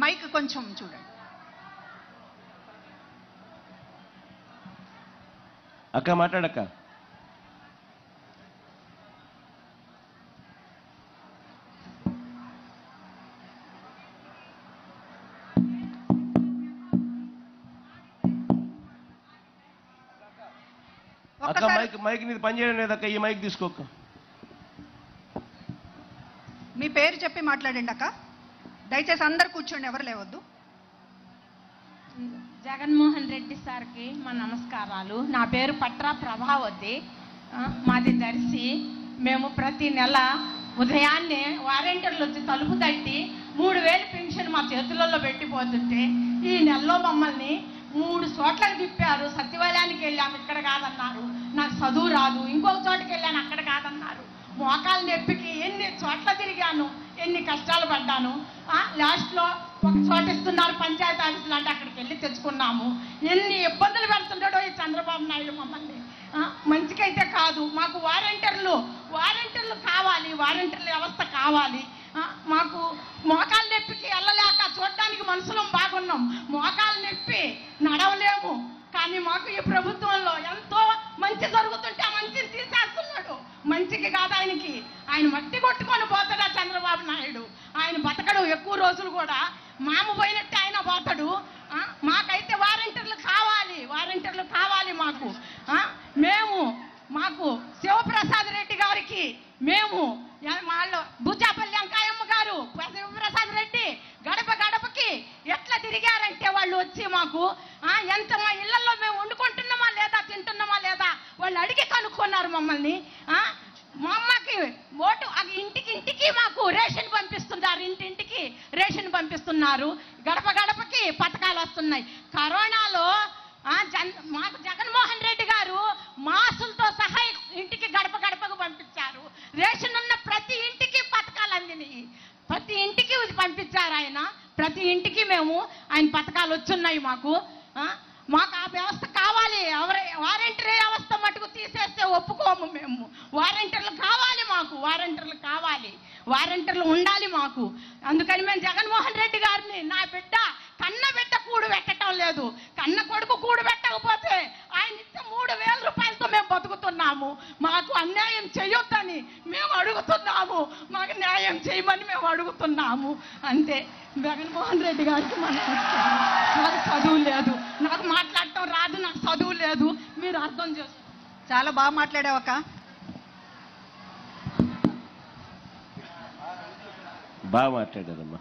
Mic కొంచెం చూడండి. అక్క మాట్లాడక్క. అక్క మైక్ నీది పనిచేయడం లేదక్క, ఈ మైక్ తీసుకోక్క. మీ పేరు చెప్పి మాట్లాడండి అక్క. దయచేసి అందరు కూర్చోండి, ఎవరు లేవద్దు. జగన్మోహన్ రెడ్డి సార్కి మా నమస్కారాలు. నా పేరు పట్రా ప్రభావతి, మాది దర్శి. మేము ప్రతి నెల ఉదయాన్నే వారంటీర్లు వచ్చి తలుపు తట్టి 3000 పెన్షన్ మా చేతులలో పెట్టిపోతుంటే ఈ నెలలో మమ్మల్ని 3 చోట్లకు తిప్పారు. సచివాలయానికి వెళ్ళాము, ఇక్కడ కాదన్నారు. నాకు చదువు రాదు. ఇంకొక చోటకి వెళ్ళాను, అక్కడ కాదన్నారు. మోకాలు నొప్పికి ఎన్ని చోట్ల తిరిగాను, ఎన్ని కష్టాలు పడ్డాను. లాస్ట్లో ఒక చోట ఇస్తున్నారు పంచాయతీ ఆఫీసులు అంటే అక్కడికి వెళ్ళి తెచ్చుకున్నాము. ఎన్ని ఇబ్బందులు పెడుతుంటాడో ఈ చంద్రబాబు నాయుడు మమ్మల్ని. మంచికైతే కాదు. మాకు వారంటీర్లు కావాలి, వారంటీర్ల వ్యవస్థ కావాలి. మాకు మోకాలు నొప్పికి వెళ్ళలేక చూడడానికి మనుషులం బాగున్నాం, మోకాలు నొప్పి నడవలేము. కానీ మాకు ఈ ప్రభుత్వంలో ఎంతో మంచి జరుగుతుంటే ఆ మంచిని తీసేస్తున్నాడు. మంచికి కాదు ఆయనకి. ఆయన మట్టి కొట్టుకొని పోతాడా చంద్రబాబు నాయుడు? ఆయన బతకడు ఎక్కువ రోజులు కూడా. మామ పోయినట్టే ఆయన పోతాడు. మాకైతే వారంటీర్లు కావాలి మాకు. మాకు శివప్రసాద్ రెడ్డి గారికి వాళ్ళు బుచ్చాపల్లి అంకాయమ్మ గారు, శివప్రసాద్ రెడ్డి గడప గడపకి ఎట్లా తిరిగారంటే వాళ్ళు వచ్చి మాకు ఎంత మా ఇళ్లలో మేము వండుకుంటున్నామా లేదా, తింటున్నామా లేదా వాళ్ళు అడిగి కనుక్కున్నారు మమ్మల్ని. మా అమ్మకి ఓటు ఇంటికి మాకు రేషన్ పంపిస్తున్నారు, ఇంటింటికి రేషన్ పంపిస్తున్నారు. గడప గడపకి పథకాలు వస్తున్నాయి. కరోనాలో మాకు జగన్మోహన్ రెడ్డి గారు మాసులతో సహా ఇంటికి గడప గడపకు పంపించారు. రేషన్ ఉన్న ప్రతి ఇంటికి పథకాలు అందినాయి, ప్రతి ఇంటికి పంపించారు ఆయన. ప్రతి ఇంటికి ఆయన పథకాలు వచ్చున్నాయి మాకు. మాకు ఆ వ్యవస్థ కావాలి. వారంటీర్ వ్యవస్థ మటుకు తీసేస్తే ఒప్పుకోము మేము. వారంటీర్లు కావాలి మాకు, వారంటీర్లు ఉండాలి మాకు. అందుకని మేము జగన్మోహన్ రెడ్డి గారిని, నా బిడ్డ కన్న బిడ్డ కూడు పెట్టడం లేదు, కన్న కొడుకు కూడు పెట్టకపోతే ఆయన ఇచ్చే 3000 రూపాయలతో మేము బతుకుతున్నాము. మాకు అన్యాయం చేయొద్దని మేము అడుగుతున్నాము, మాకు న్యాయం చేయమని మేము అడుగుతున్నాము. అంతే. జగన్మోహన్ రెడ్డి గారికి నాకు చదువు లేదు, నాకు మాట్లాడటం రాదు, నాకు చదువు లేదు, మీరు అర్థం చేసుకో. చాలా బాగా మాట్లాడావక్క. బాగా మాట్లాడారమ్మా.